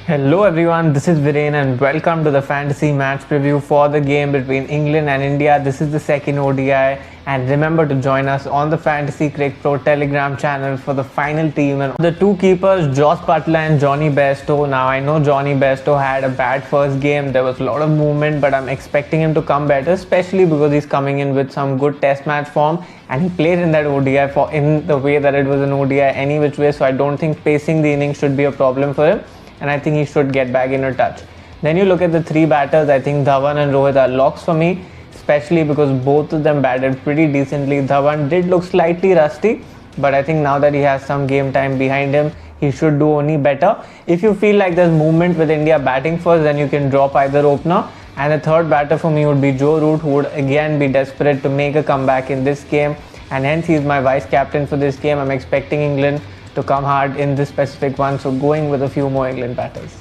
Hello everyone, this is Viren and welcome to the fantasy match preview for the game between England and India. This is the second ODI and remember to join us on the Fantasy Cricket Pro Telegram channel for the final team. And the two keepers, Joss Butler and Johnny Bairstow. Now I know Johnny Bairstow had a bad first game, there was a lot of movement, but I'm expecting him to come better, especially because he's coming in with some good test match form and he played in that ODI in the way that it was an ODI any which way, so I don't think pacing the innings should be a problem for him. And I think he should get back in a touch. Then you look at the three batters, I think Dhawan and Rohit are locks for me, especially because both of them batted pretty decently. Dhawan did look slightly rusty, but I think now that he has some game time behind him, he should do only better. If you feel like there's movement with India batting first, then you can drop either opener. And the third batter for me would be Joe Root, who would again be desperate to make a comeback in this game. And hence he is my vice captain for this game. I'm expecting England to come hard in this specific one, so going with a few more England batters.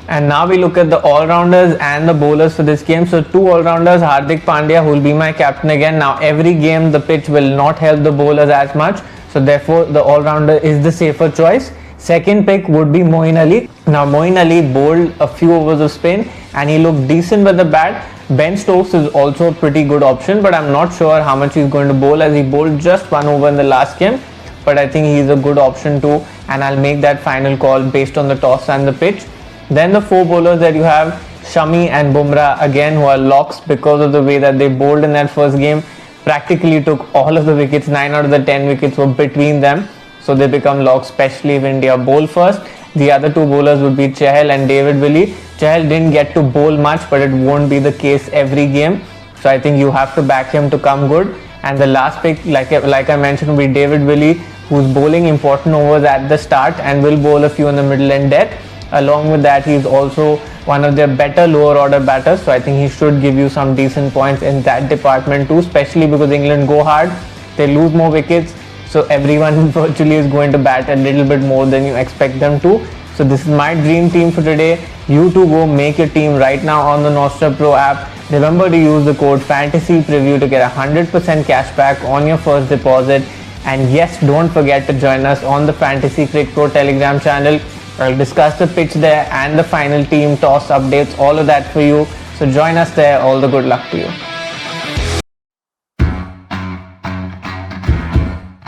And now we look at the all-rounders and the bowlers for this game. So two all-rounders, Hardik Pandya, who will be my captain again. Now every game the pitch will not help the bowlers as much, so therefore the all-rounder is the safer choice. Second pick would be Moeen Ali. Now Moeen Ali bowled a few overs of spin and he looked decent with the bat. Ben Stokes is also a pretty good option, but I'm not sure how much he's going to bowl, as he bowled just one over in the last game. But I think he's a good option too, and I'll make that final call based on the toss and the pitch. Then the four bowlers that you have, Shami and Bumrah, again, who are locks because of the way that they bowled in that first game. Practically took all of the wickets, 9 out of the 10 wickets were between them, so they become locks, especially if India bowl first. The other two bowlers would be Chahal and David Willey. Chahal didn't get to bowl much, but it won't be the case every game, so I think you have to back him to come good. And the last pick, like I mentioned, will be David Willey, who's bowling important overs at the start and will bowl a few in the middle and death. Along with that, he's also one of their better lower order batters, so I think he should give you some decent points in that department too, especially because England go hard, they lose more wickets, so everyone virtually is going to bat a little bit more than you expect them to. So this is my dream team for today. You too go make your team right now on the Nostra Pro app. Remember to use the code FANTASYPREVIEW to get 100% cash back on your first deposit. And yes, don't forget to join us on the Fantasy Cricket Pro Telegram channel. I'll discuss the pitch there and the final team toss updates, all of that for you. So join us there. All the good luck to you.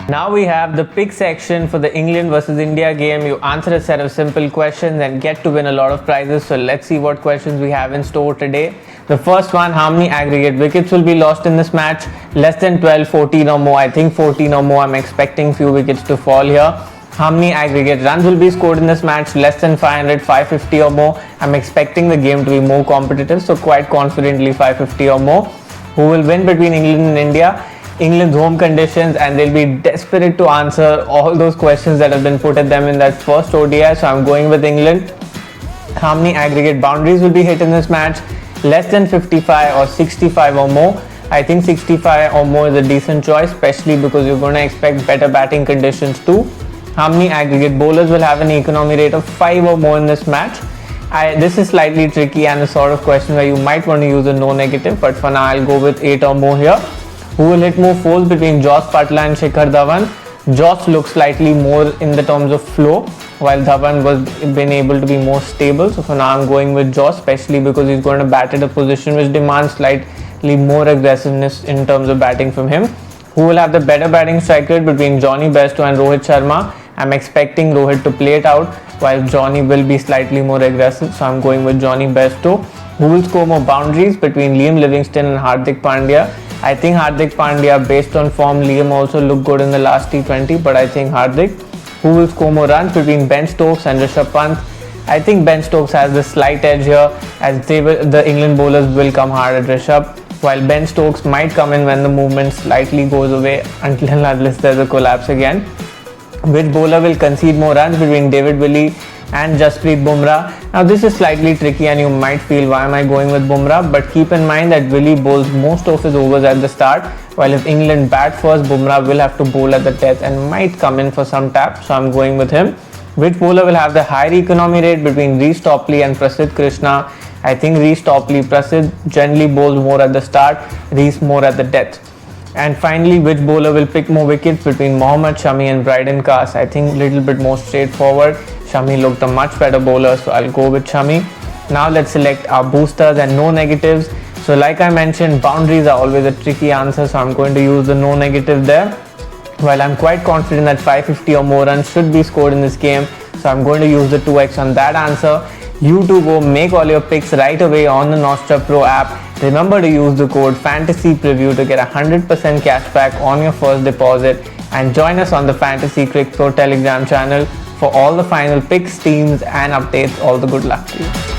Now we have the pick section for the England versus India game. You answer a set of simple questions and get to win a lot of prizes. So let's see what questions we have in store today. The first one, how many aggregate wickets will be lost in this match? Less than 12, 14 or more. I think 14 or more. I'm expecting few wickets to fall here. How many aggregate runs will be scored in this match? Less than 500, 550 or more. I'm expecting the game to be more competitive, so quite confidently 550 or more. Who will win between England and India? England's home conditions, and they'll be desperate to answer all those questions that have been put at them in that first ODI, so I'm going with England. How many aggregate boundaries will be hit in this match? Less than 55 or 65 or more. I think 65 or more is a decent choice, especially because you're going to expect better batting conditions too. How many aggregate bowlers will have an economy rate of 5 or more in this match? This is slightly tricky and a sort of question where you might want to use a no negative, but for now I'll go with 8 or more here. Who will hit more fours between Joss Butler and Shikhar Dhawan? Joss looks slightly more in the terms of flow, while Dhawan was been able to be more stable. So for now I'm going with Joss, especially because he's going to bat at a position which demands slightly more aggressiveness in terms of batting from him. Who will have the better batting strike rate between Johnny Bairstow and Rohit Sharma? I'm expecting Rohit to play it out, while Johnny will be slightly more aggressive. So I'm going with Johnny Bairstow. Who will score more boundaries between Liam Livingstone and Hardik Pandya? I think Hardik Pandya, based on form. Liam also looked good in the last T20, but I think Hardik. Who will score more runs between Ben Stokes and Rishabh Pant? I think Ben Stokes has the slight edge here, as the England bowlers will come hard at Rishabh, while Ben Stokes might come in when the movement slightly goes away until and unless there's a collapse again. Which bowler will concede more runs between David Willey and Jasprit Bumrah? Now this is slightly tricky and you might feel, why am I going with Bumrah? But keep in mind that Willey bowls most of his overs at the start, while if England bat first, Bumrah will have to bowl at the death and might come in for some tap, so I'm going with him. Which bowler will have the higher economy rate between Reece Topley and Prasidh Krishna? I think Reece Topley. Prasidh generally bowls more at the start, Reece more at the death. And finally, which bowler will pick more wickets between Mohammad Shami and Bryden Cast? I think a little bit more straightforward. Shami looked a much better bowler, so I'll go with Shami. Now let's select our boosters and no negatives. So like I mentioned, boundaries are always a tricky answer, so I'm going to use the no negative there. While I'm quite confident that 550 or more runs should be scored in this game, so I'm going to use the 2x on that answer. You too go make all your picks right away on the Nostra Pro app. Remember to use the code Fantasy Preview to get 100% cashback on your first deposit, and join us on the Fantasy Cricket Pro Telegram channel for all the final picks, teams and updates. All the good luck to you.